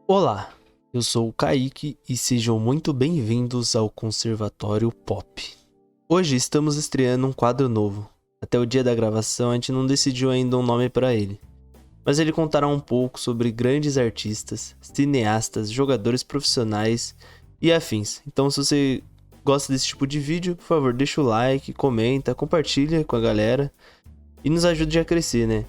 Olá, eu sou o Kaique e sejam muito bem-vindos ao Conservatório Pop. Hoje estamos estreando um quadro novo. Até o dia da gravação a gente não decidiu ainda um nome para ele, mas ele contará um pouco sobre grandes artistas, cineastas, jogadores profissionais e afins. Então se você gosta desse tipo de vídeo, por favor deixa o like, comenta, compartilha com a galera e nos ajude a crescer, né?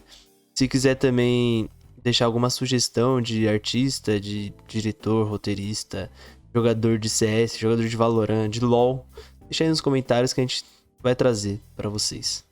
Se quiser também deixar alguma sugestão de artista, de diretor, roteirista, jogador de CS, jogador de Valorant, de LoL, deixa aí nos comentários que a gente vai trazer pra vocês.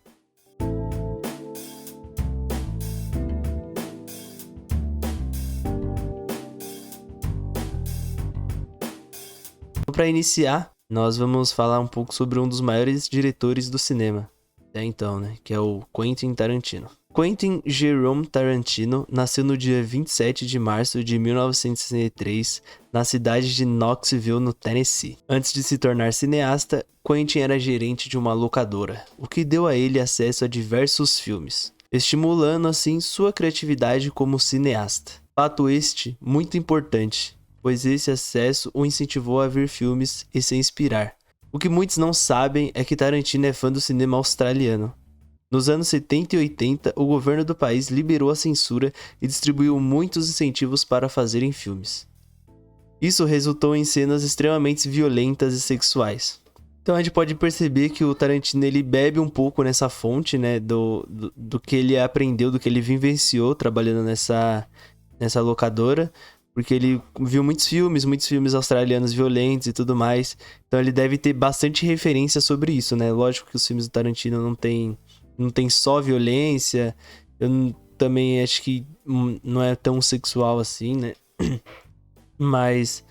Para iniciar, nós vamos falar um pouco sobre um dos maiores diretores do cinema até então, né, que é o Quentin Tarantino. Quentin Jerome Tarantino nasceu no dia 27 de março de 1963, na cidade de Knoxville, no Tennessee. Antes de se tornar cineasta, Quentin era gerente de uma locadora, o que deu a ele acesso a diversos filmes, estimulando assim sua criatividade como cineasta. Fato este muito importante, pois esse acesso o incentivou a ver filmes e se inspirar. O que muitos não sabem é que Tarantino é fã do cinema australiano. Nos anos 70 e 80, o governo do país liberou a censura e distribuiu muitos incentivos para fazerem filmes. Isso resultou em cenas extremamente violentas e sexuais. Então a gente pode perceber que o Tarantino ele bebe um pouco nessa fonte, né, do que ele aprendeu, do que ele vivenciou trabalhando nessa locadora, porque ele viu muitos filmes australianos violentos e tudo mais. Então ele deve ter bastante referência sobre isso, né? Lógico que os filmes do Tarantino não tem só violência. Eu também acho que não é tão sexual assim, né? Mas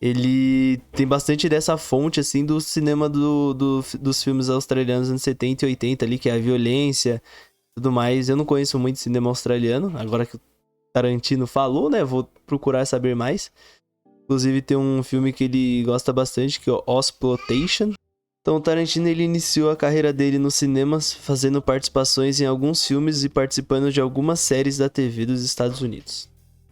ele tem bastante dessa fonte, assim, do cinema dos filmes australianos dos anos 70 e 80 ali, que é a violência e tudo mais. Eu não conheço muito cinema australiano, agora que o Tarantino falou, né? Vou procurar saber mais. Inclusive tem um filme que ele gosta bastante, que é o Ozploitation. Então o Tarantino ele iniciou a carreira dele nos cinemas, fazendo participações em alguns filmes e participando de algumas séries da TV dos Estados Unidos.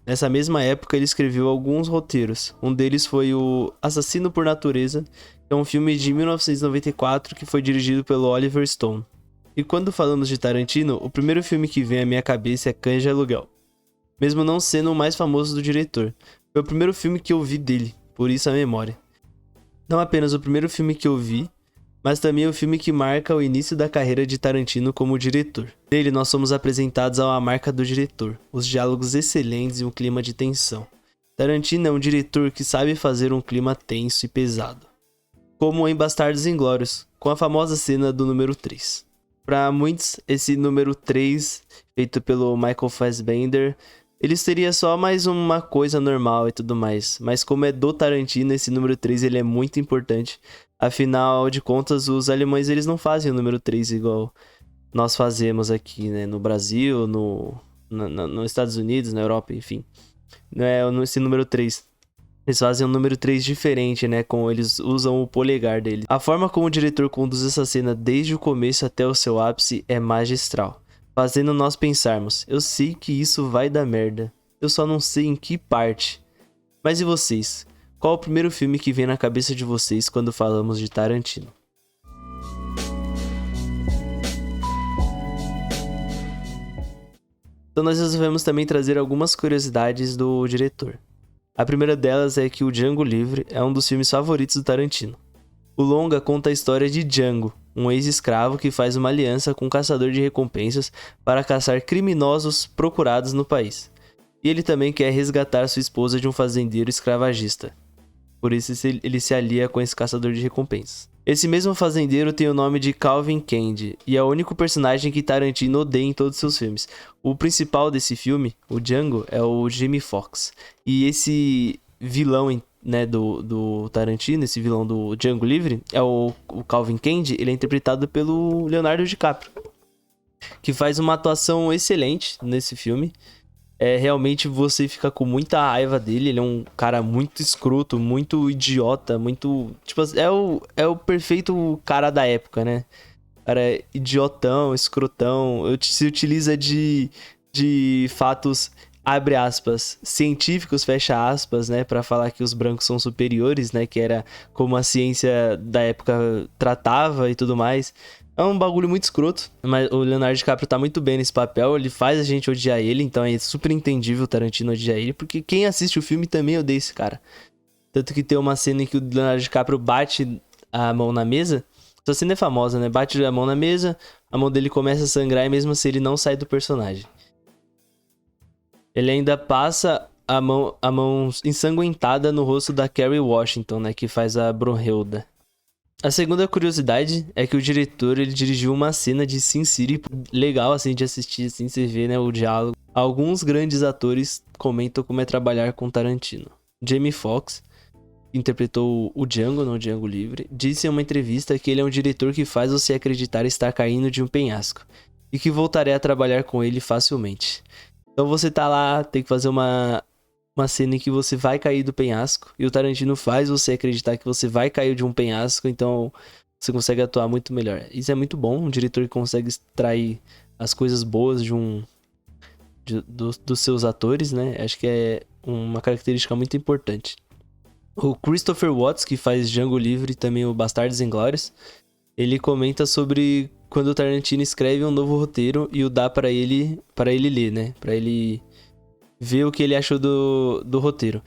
Nessa mesma época ele escreveu alguns roteiros. Um deles foi o Assassino por Natureza, que é um filme de 1994 que foi dirigido pelo Oliver Stone. E quando falamos de Tarantino, o primeiro filme que vem à minha cabeça é Cães de Aluguel. Mesmo não sendo o mais famoso do diretor, foi o primeiro filme que eu vi dele, por isso a memória. Não apenas o primeiro filme que eu vi, mas também o filme que marca o início da carreira de Tarantino como diretor. Nele nós somos apresentados a marca do diretor, os diálogos excelentes e um clima de tensão. Tarantino é um diretor que sabe fazer um clima tenso e pesado, como em Bastardos Inglórios, com a famosa cena do número 3. Para muitos, esse número 3, feito pelo Michael Fassbender, ele seria só mais uma coisa normal e tudo mais, mas como é do Tarantino, esse número 3 ele é muito importante. Afinal de contas, os alemães eles não fazem o número 3 igual nós fazemos aqui, né? No Brasil, nos Estados Unidos, na Europa, enfim. Não é esse número 3. Eles fazem um número 3 diferente, né? Eles usam o polegar dele. A forma como o diretor conduz essa cena desde o começo até o seu ápice é magistral, fazendo nós pensarmos, eu sei que isso vai dar merda, eu só não sei em que parte. Mas e vocês? Qual o primeiro filme que vem na cabeça de vocês quando falamos de Tarantino? Então nós resolvemos também trazer algumas curiosidades do diretor. A primeira delas é que o Django Livre é um dos filmes favoritos do Tarantino. O longa conta a história de Django, um ex-escravo que faz uma aliança com um caçador de recompensas para caçar criminosos procurados no país. E ele também quer resgatar sua esposa de um fazendeiro escravagista. Por isso ele se alia com esse caçador de recompensas. Esse mesmo fazendeiro tem o nome de Calvin Candie e é o único personagem que Tarantino odeia em todos seus filmes. O principal desse filme, o Django, é o Jamie Foxx. E esse vilão, né, do Tarantino, esse vilão do Django Livre, é o Calvin Candie, ele é interpretado pelo Leonardo DiCaprio, que faz uma atuação excelente nesse filme. Realmente você fica com muita raiva dele. Ele é um cara muito escroto, muito idiota, muito... Tipo, é o perfeito cara da época, né? Cara, idiotão, escrotão. Se utiliza de fatos abre aspas, científicos, fecha aspas, né, pra falar que os brancos são superiores, né, que era como a ciência da época tratava e tudo mais. É um bagulho muito escroto, mas o Leonardo DiCaprio tá muito bem nesse papel, ele faz a gente odiar ele, então é super entendível o Tarantino odiar ele, porque quem assiste o filme também odeia esse cara. Tanto que tem uma cena em que o Leonardo DiCaprio bate a mão na mesa. Essa cena é famosa, né? Bate a mão na mesa, a mão dele começa a sangrar e mesmo assim ele não sai do personagem. Ele ainda passa a mão ensanguentada no rosto da Kerry Washington, né? Que faz a Brunhilda. A segunda curiosidade é que o diretor, ele dirigiu uma cena de Sin City legal, assim, de assistir, assim, você vê, né, o diálogo. Alguns grandes atores comentam como é trabalhar com Tarantino. Jamie Foxx, que interpretou o Django no Django Livre, disse em uma entrevista que ele é um diretor que faz você acreditar estar caindo de um penhasco e que voltarei a trabalhar com ele facilmente. Então você tá lá, tem que fazer uma cena em que você vai cair do penhasco e o Tarantino faz você acreditar que você vai cair de um penhasco, então você consegue atuar muito melhor. Isso é muito bom, um diretor que consegue extrair as coisas boas dos seus atores, né? Acho que é uma característica muito importante. O Christopher Watts, que faz Django Livre e também o Bastardos Inglórios, ele comenta sobre quando o Tarantino escreve um novo roteiro e o dá pra ele ler, né? Pra ele ver o que ele achou do roteiro.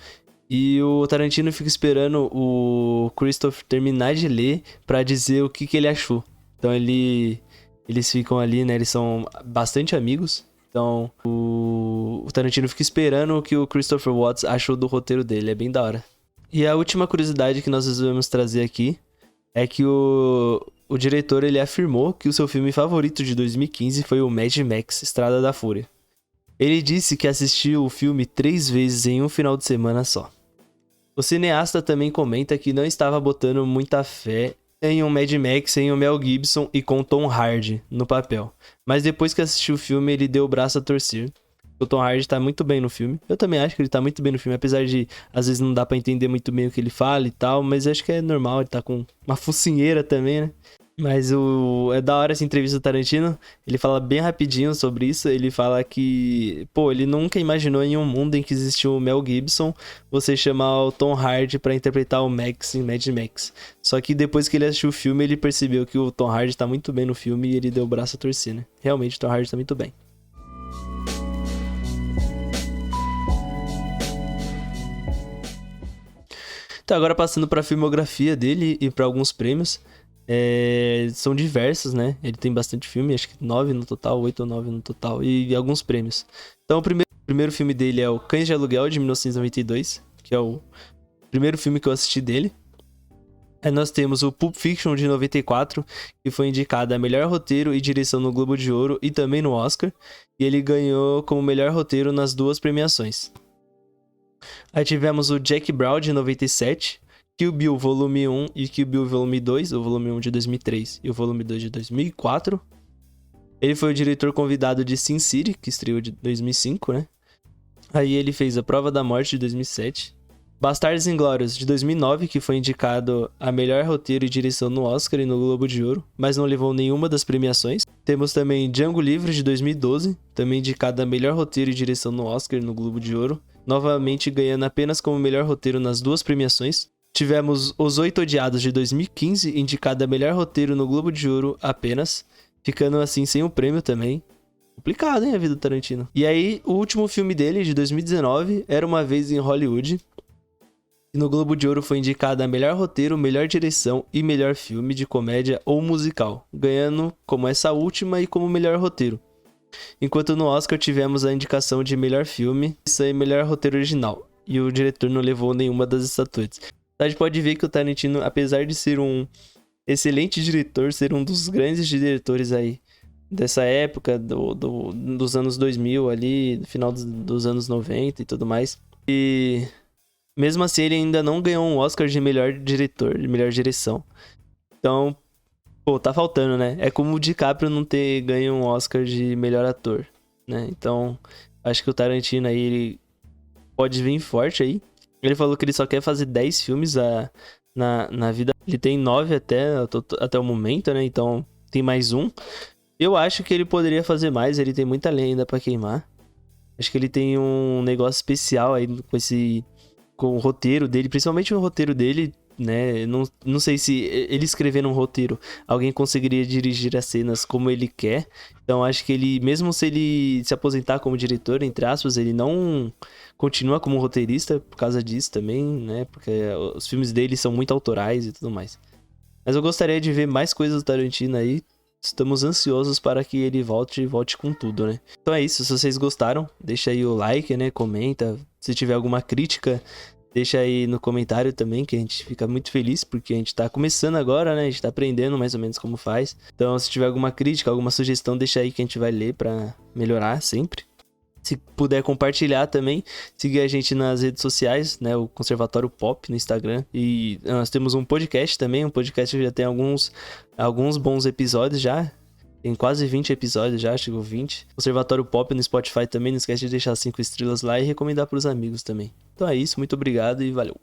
E o Tarantino fica esperando o Christopher terminar de ler pra dizer o que ele achou. Então eles ficam ali, né? Eles são bastante amigos. Então o Tarantino fica esperando o que o Christopher Watts achou do roteiro dele. É bem da hora. E a última curiosidade que nós resolvemos trazer aqui é que o diretor, ele afirmou que o seu filme favorito de 2015 foi o Mad Max, Estrada da Fúria. Ele disse que assistiu o filme 3 vezes em um final de semana só. O cineasta também comenta que não estava botando muita fé em um Mad Max sem o Mel Gibson e com Tom Hardy no papel. Mas depois que assistiu o filme, ele deu o braço a torcer. O Tom Hardy tá muito bem no filme. Eu também acho que ele tá muito bem no filme, apesar de às vezes não dá pra entender muito bem o que ele fala e tal, mas acho que é normal, ele tá com uma focinheira também, né? Mas é da hora essa entrevista do Tarantino, ele fala bem rapidinho sobre isso, ele fala que, pô, ele nunca imaginou em um mundo em que existiu o Mel Gibson, você chamar o Tom Hardy pra interpretar o Max em Mad Max. Só que depois que ele assistiu o filme, ele percebeu que o Tom Hardy tá muito bem no filme e ele deu o braço a torcer, né? Realmente, o Tom Hardy tá muito bem. Então, agora passando pra filmografia dele e pra alguns prêmios. São diversos, né? Ele tem bastante filme, acho que 9 no total, 8 ou 9 no total, e alguns prêmios. Então, o primeiro filme dele é o Cães de Aluguel, de 1992, que é o primeiro filme que eu assisti dele. Aí nós temos o Pulp Fiction, de 94, que foi indicado a melhor roteiro e direção no Globo de Ouro e também no Oscar, e ele ganhou como melhor roteiro nas duas premiações. Aí tivemos o Jack Brown, de 97, Kill Bill Volume 1 e Kill Bill Volume 2, o Volume 1 de 2003 e o Volume 2 de 2004. Ele foi o diretor convidado de Sin City, que estreou de 2005, né? Aí ele fez A Prova da Morte, de 2007. Bastardos Inglórios, de 2009, que foi indicado a melhor roteiro e direção no Oscar e no Globo de Ouro, mas não levou nenhuma das premiações. Temos também Django Livre, de 2012, também indicado a melhor roteiro e direção no Oscar e no Globo de Ouro, novamente ganhando apenas como melhor roteiro nas duas premiações. Tivemos Os Oito Odiados, de 2015, indicado a melhor roteiro no Globo de Ouro apenas, ficando assim sem o prêmio também. Complicado, hein, a vida do Tarantino. E aí, o último filme dele, de 2019, Era Uma Vez em Hollywood. E no Globo de Ouro foi indicado a melhor roteiro, melhor direção e melhor filme de comédia ou musical, ganhando como essa última e como melhor roteiro. Enquanto no Oscar tivemos a indicação de melhor filme e melhor roteiro original, e o diretor não levou nenhuma das estatuetas. A gente pode ver que o Tarantino, apesar de ser um excelente diretor, ser um dos grandes diretores aí dessa época, dos anos 2000 ali, no final dos anos 90 e tudo mais, e mesmo assim ele ainda não ganhou um Oscar de melhor diretor, de melhor direção. Então, pô, tá faltando, né? É como o DiCaprio não ter ganho um Oscar de melhor ator, né? Então, acho que o Tarantino aí, ele pode vir forte aí. Ele falou que ele só quer fazer 10 filmes na vida. Ele tem 9 até o momento, né? Então, tem mais um. Eu acho que ele poderia fazer mais, ele tem muita lenha ainda pra queimar. Acho que ele tem um negócio especial aí com o roteiro dele, principalmente o roteiro dele, né? Não sei se ele escrevendo um roteiro, alguém conseguiria dirigir as cenas como ele quer. Então acho que ele, mesmo se ele se aposentar como diretor, entre aspas, ele não continua como roteirista por causa disso também, né? Porque os filmes dele são muito autorais e tudo mais. Mas eu gostaria de ver mais coisas do Tarantino aí. Estamos ansiosos para que ele volte e volte com tudo, né? Então é isso, se vocês gostaram, deixa aí o like, né? Comenta. Se tiver alguma crítica, deixa aí no comentário também, que a gente fica muito feliz, porque a gente tá começando agora, né? A gente tá aprendendo mais ou menos como faz. Então, se tiver alguma crítica, alguma sugestão, deixa aí que a gente vai ler pra melhorar sempre. Se puder compartilhar também, seguir a gente nas redes sociais, né? O Conservatório Pop no Instagram. E nós temos um podcast também. Um podcast que já tem alguns bons episódios já. Tem quase 20 episódios já, chegou 20. Conservatório Pop no Spotify também. Não esquece de deixar 5 estrelas lá e recomendar pros amigos também. Então é isso, muito obrigado e valeu.